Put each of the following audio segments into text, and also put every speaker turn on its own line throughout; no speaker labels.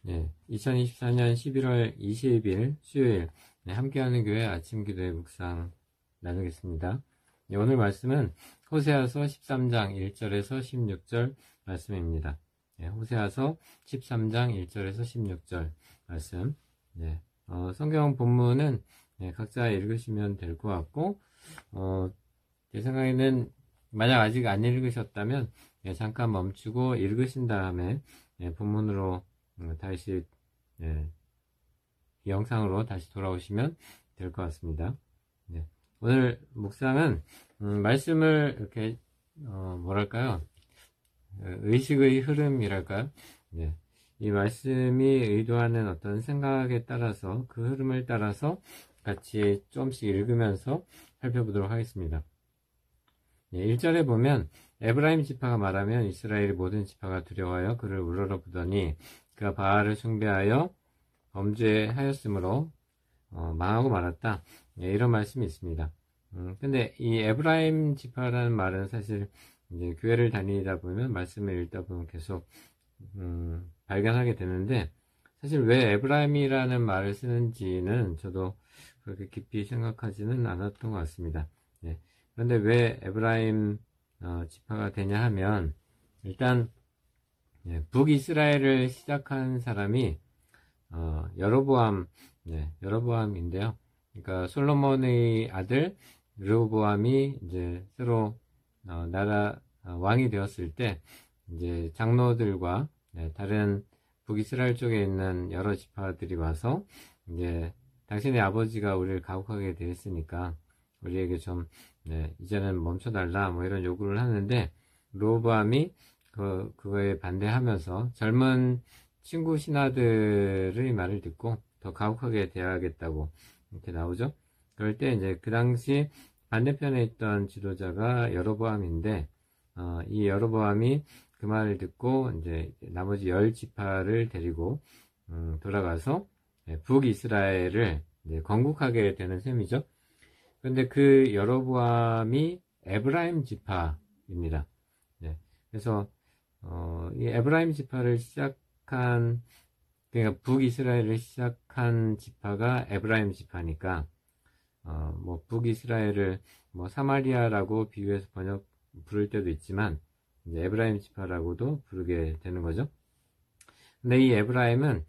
2024년 11월 20일 수요일 함께하는 교회 아침 기도의 묵상 나누겠습니다. 오늘 말씀은 호세아서 13장 1절에서 16절 말씀입니다. 호세아서 13장 1절에서 16절 말씀. 성경 본문은 각자 읽으시면 될 것 같고, 제 생각에는 만약 아직 안 읽으셨다면 잠깐 멈추고 읽으신 다음에 본문으로 다시 영상으로 다시 돌아오시면 될 것 같습니다. 오늘 묵상은 말씀을 이렇게 뭐랄까요, 의식의 흐름이랄까요. 이 말씀이 의도하는 어떤 생각에 따라서 그 흐름을 따라서 같이 조금씩 읽으면서 살펴보도록 하겠습니다. 1절에 보면 에브라임 지파가 말하면 이스라엘의 모든 지파가 두려워하여 그를 우러러보더니 그가 바알을 숭배하여 범죄하였으므로 망하고 말았다. 이런 말씀이 있습니다. 근데 이 에브라임 지파라는 말은 사실 이제 교회를 다니다 보면 말씀을 읽다 보면 계속 발견하게 되는데, 사실 왜 에브라임이라는 말을 쓰는지는 저도 그렇게 깊이 생각하지는 않았던 것 같습니다. 그런데 왜 에브라임 지파가 되냐 하면, 일단 북이스라엘을 시작한 사람이 여로보암인데요. 그러니까 솔로몬의 아들 르호보암이 이제 새로 나라 왕이 되었을 때 이제 장로들과 다른 북이스라엘 쪽에 있는 여러 지파들이 와서 이제 당신의 아버지가 우리를 가혹하게 되었으니까 우리에게 좀 이제는 멈춰달라 뭐 이런 요구를 하는데, 르호보암이 그거에 반대하면서 젊은 친구 신하들의 말을 듣고 더 가혹하게 대하겠다고 이렇게 나오죠. 그럴 때 이제 그 당시 반대편에 있던 지도자가 여로보암인데, 이 여로보암이 그 말을 듣고 이제 나머지 10지파를 데리고 돌아가서 북이스라엘을 건국하게 되는 셈이죠. 그런데 그 여로보암이 에브라임 지파입니다. 그래서 이 에브라임 지파를 시작한, 그러니까 북이스라엘을 시작한 지파가 에브라임 지파니까 뭐 북이스라엘을 뭐 사마리아라고 비유해서 부를 때도 있지만 이제 에브라임 지파라고도 부르게 되는 거죠. 근데 이 에브라임은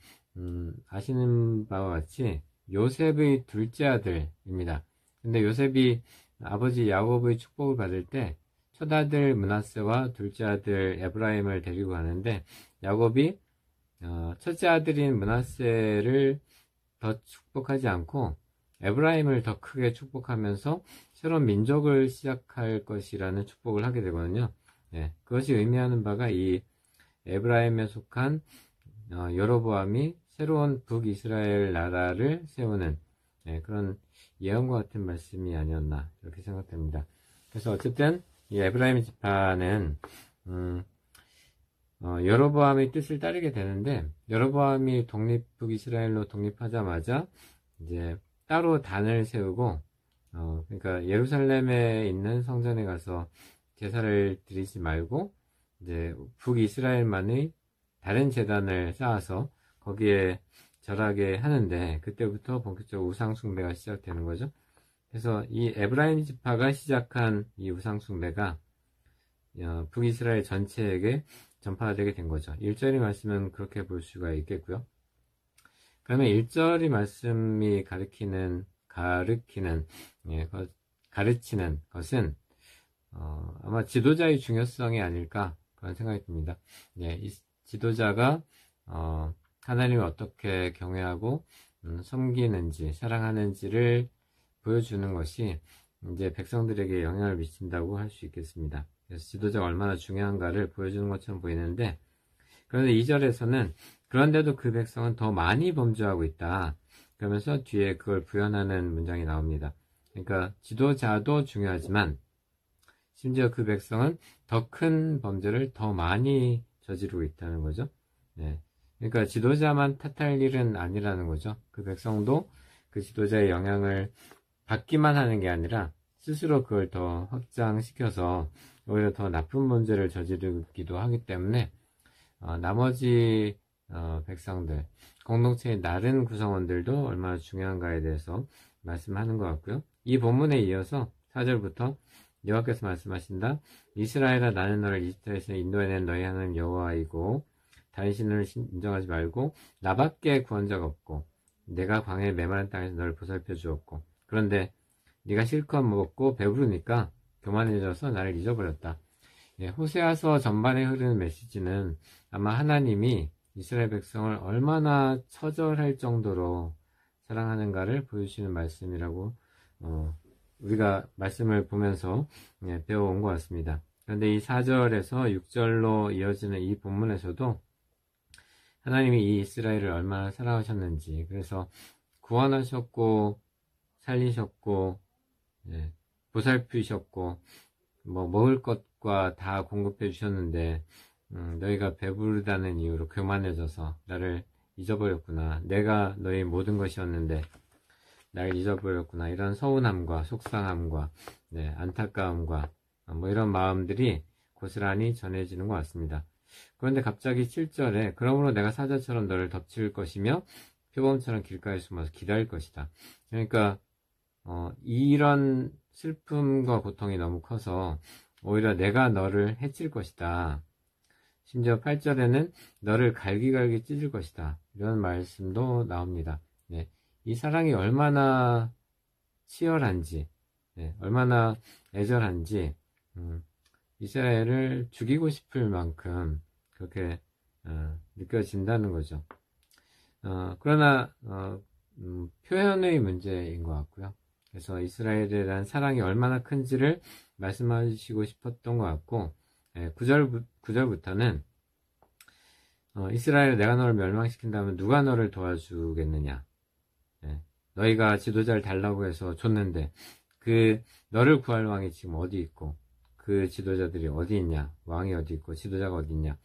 아시는 바와 같이 요셉의 둘째 아들입니다. 근데 요셉이 아버지 야곱의 축복을 받을 때 첫아들 므낫세와 둘째 아들 에브라임을 데리고 가는데, 야곱이 첫째 아들인 므낫세를 더 축복하지 않고 에브라임을 더 크게 축복하면서 새로운 민족을 시작할 것이라는 축복을 하게 되거든요. 그것이 의미하는 바가 이 에브라임에 속한 여로보암이 새로운 북이스라엘 나라를 세우는 그런 예언과 같은 말씀이 아니었나 이렇게 생각됩니다. 그래서 어쨌든 이 에브라임 지파는 여로보암의 뜻을 따르게 되는데, 여로보암이 북이스라엘로 독립하자마자 이제 따로 단을 세우고 그러니까 예루살렘에 있는 성전에 가서 제사를 드리지 말고 이제 북이스라엘만의 다른 제단을 쌓아서 거기에 절하게 하는데, 그때부터 본격적으로 우상 숭배가 시작되는 거죠. 그래서 이 에브라임 지파가 시작한 이 우상 숭배가 북이스라엘 전체에게 전파되게 된 거죠. 1절의 말씀은 그렇게 볼 수가 있겠고요. 그러면 1절의 말씀이 가르치는 것은 아마 지도자의 중요성이 아닐까 그런 생각이 듭니다. 이 지도자가 하나님을 어떻게 경외하고 섬기는지, 사랑하는지를 보여주는 것이 이제 백성들에게 영향을 미친다고 할 수 있겠습니다. 그래서 지도자가 얼마나 중요한가를 보여주는 것처럼 보이는데, 그런데 2절에서는 그런데도 그 백성은 더 많이 범죄하고 있다 그러면서 뒤에 그걸 부연하는 문장이 나옵니다. 그러니까 지도자도 중요하지만 심지어 그 백성은 더 큰 범죄를 더 많이 저지르고 있다는 거죠. 그러니까 지도자만 탓할 일은 아니라는 거죠. 그 백성도 그 지도자의 영향을 받기만 하는 게 아니라 스스로 그걸 더 확장시켜서 오히려 더 나쁜 범죄를 저지르기도 하기 때문에 나머지 백성들, 공동체의 다른 구성원들도 얼마나 중요한가에 대해서 말씀하는 것 같고요. 이 본문에 이어서 4절부터 여호와께서 말씀하신다. 이스라엘아, 나는 너를 이집트에서 인도해낸 너희 하나님 여호와이고 다른 신을 인정하지 말고 나밖에 구원자가 없고 내가 광야의 메마른 땅에서 너를 보살펴 주었고 그런데 네가 실컷 먹고 배부르니까 교만해져서 나를 잊어버렸다. 호세아서 전반에 흐르는 메시지는 아마 하나님이 이스라엘 백성을 얼마나 처절할 정도로 사랑하는가를 보여주시는 말씀이라고 우리가 말씀을 보면서 배워온 것 같습니다. 그런데 이 4절에서 6절로 이어지는 이 본문에서도 하나님이 이 이스라엘을 얼마나 사랑하셨는지, 그래서 구원하셨고 살리셨고 보살피셨고 뭐 먹을 것과 다 공급해 주셨는데 너희가 배부르다는 이유로 교만해져서 나를 잊어버렸구나. 내가 너희 모든 것이었는데 나를 잊어버렸구나. 이런 서운함과 속상함과 안타까움과 뭐 이런 마음들이 고스란히 전해지는 것 같습니다. 그런데 갑자기 7절에 그러므로 내가 사자처럼 너를 덮칠 것이며 표범처럼 길가에 숨어서 기다릴 것이다. 그러니까 이런 슬픔과 고통이 너무 커서 오히려 내가 너를 해칠 것이다. 심지어 8절에는 너를 갈기갈기 찢을 것이다. 이런 말씀도 나옵니다. 이 사랑이 얼마나 치열한지, 얼마나 애절한지 이스라엘을 죽이고 싶을 만큼 그렇게 느껴진다는 거죠. 그러나 표현의 문제인 것 같고요. 그래서 이스라엘에 대한 사랑이 얼마나 큰지를 말씀하시고 싶었던 것 같고 9절부터는 이스라엘 내가 너를 멸망시킨다면 누가 너를 도와주겠느냐. 너희가 지도자를 달라고 해서 줬는데 그 너를 구할 왕이 지금 어디 있고 그 지도자들이 어디 있냐. 왕이 어디 있고 지도자가 어디 있냐.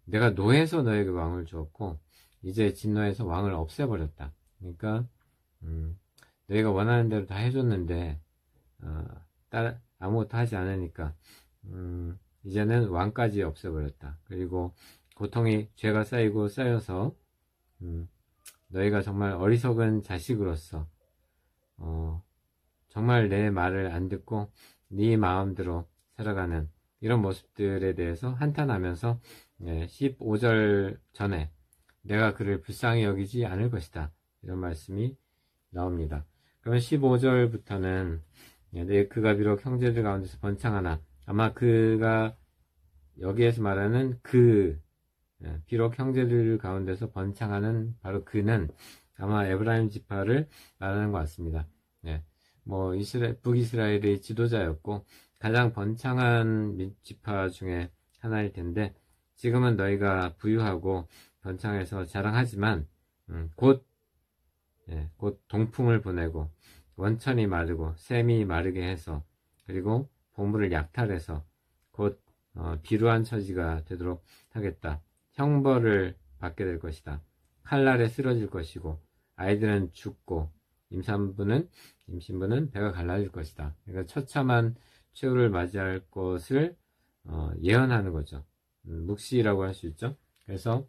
내가 노해서 너에게 왕을 주었고 이제 진노해서 왕을 없애버렸다. 그러니까 너희가 원하는 대로 다 해줬는데 아무것도 하지 않으니까 이제는 왕까지 없애버렸다. 그리고 고통이 죄가 쌓이고 쌓여서 너희가 정말 어리석은 자식으로서 정말 내 말을 안 듣고 네 마음대로 살아가는 이런 모습들에 대해서 한탄하면서 15절 전에 내가 그를 불쌍히 여기지 않을 것이다. 이런 말씀이 나옵니다. 그러면 15절부터는 그가 비록 형제들 가운데서 번창하나 아마 그가 여기에서 말하는 비록 형제들 가운데서 번창하는 바로 그는 아마 에브라임 지파를 말하는 것 같습니다. 뭐 북이스라엘의 지도자였고 가장 번창한 지파 중에 하나일 텐데 지금은 너희가 부유하고 번창해서 자랑하지만 곧 동풍을 보내고 원천이 마르고 샘이 마르게 해서 그리고 보물을 약탈해서 곧 비루한 처지가 되도록 하겠다. 형벌을 받게 될 것이다. 칼날에 쓰러질 것이고 아이들은 죽고 임신부는 배가 갈라질 것이다. 그러니까 처참한 최후를 맞이할 것을 예언하는 거죠. 묵시라고 할 수 있죠. 그래서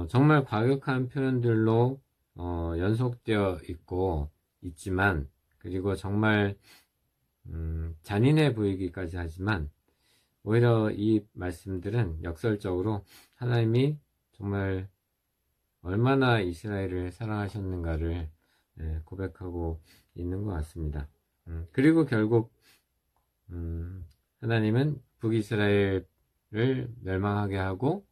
정말 과격한 표현들로 연속되어 있지만 그리고 정말 잔인해 보이기까지 하지만 오히려 이 말씀들은 역설적으로 하나님이 정말 얼마나 이스라엘을 사랑하셨는가를 고백하고 있는 것 같습니다. 그리고 결국 하나님은 북이스라엘을 멸망하게 하고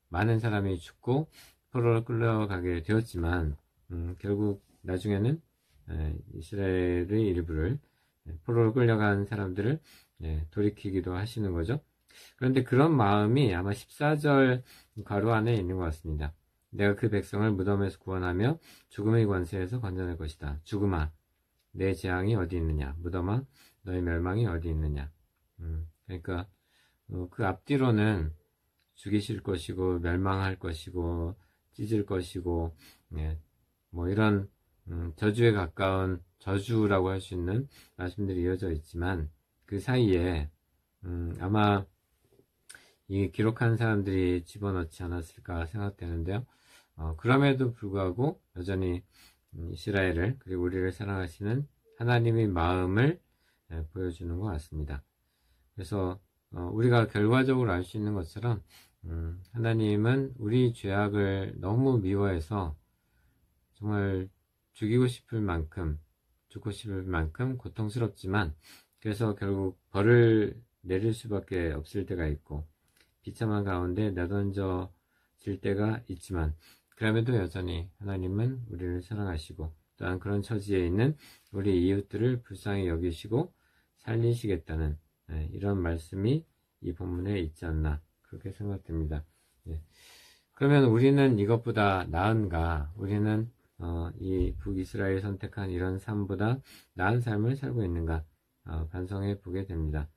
많은 사람이 죽고 포로로 끌려가게 되었지만 결국 나중에는 이스라엘의 일부를 포로로 끌려간 사람들을 돌이키기도 하시는 거죠. 그런데 그런 마음이 아마 14절 괄호 안에 있는 것 같습니다. 내가 그 백성을 무덤에서 구원하며 죽음의 권세에서 건져낼 것이다. 죽음아, 내 재앙이 어디 있느냐? 무덤아, 너의 멸망이 어디 있느냐? 그러니까 그 앞뒤로는 죽이실 것이고 멸망할 것이고 찢을 것이고 뭐 이런 저주에 가까운 저주라고 할 수 있는 말씀들이 이어져 있지만 그 사이에 아마 이 기록한 사람들이 집어넣지 않았을까 생각되는데요. 그럼에도 불구하고 여전히 이스라엘을 그리고 우리를 사랑하시는 하나님의 마음을 보여주는 것 같습니다. 그래서 우리가 결과적으로 알 수 있는 것처럼 하나님은 우리 죄악을 너무 미워해서 정말 죽고 싶을 만큼 고통스럽지만 그래서 결국 벌을 내릴 수밖에 없을 때가 있고 비참한 가운데 내던져질 때가 있지만 그럼에도 여전히 하나님은 우리를 사랑하시고 또한 그런 처지에 있는 우리 이웃들을 불쌍히 여기시고 살리시겠다는 이런 말씀이 이 본문에 있지 않나 그렇게 생각됩니다. 그러면 우리는 이것보다 나은가? 우리는 이 북이스라엘 선택한 이런 삶보다 나은 삶을 살고 있는가? 반성해 보게 됩니다.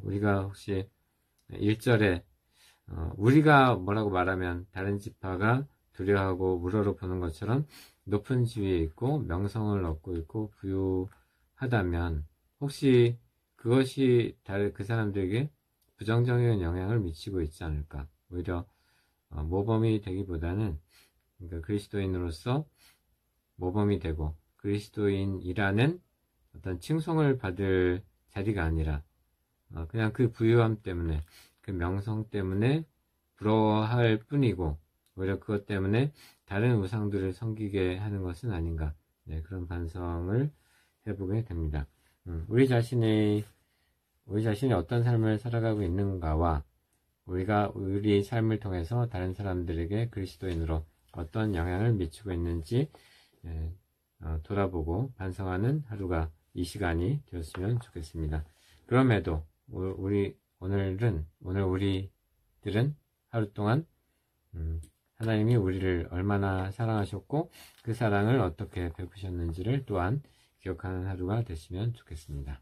우리가 혹시 1절에 우리가 뭐라고 말하면 다른 지파가 두려워하고 우러러 보는 것처럼 높은 지위에 있고 명성을 얻고 있고 부유하다면 혹시 그것이 그 사람들에게 부정적인 영향을 미치고 있지 않을까? 오히려 모범이 되기보다는 그러니까 그리스도인으로서 모범이 되고 그리스도인이라는 어떤 칭송을 받을 자리가 아니라 그냥 그 부유함 때문에 그 명성 때문에 부러워할 뿐이고 오히려 그것 때문에 다른 우상들을 섬기게 하는 것은 아닌가 그런 반성을 해보게 됩니다. 우리 자신이 어떤 삶을 살아가고 있는가와 우리가 우리 삶을 통해서 다른 사람들에게 그리스도인으로 어떤 영향을 미치고 있는지 돌아보고 반성하는 하루가 이 시간이 되었으면 좋겠습니다. 그럼에도 오늘 우리들은 하루 동안 하나님이 우리를 얼마나 사랑하셨고 그 사랑을 어떻게 베푸셨는지를 또한 기억하는 하루가 됐으면 좋겠습니다.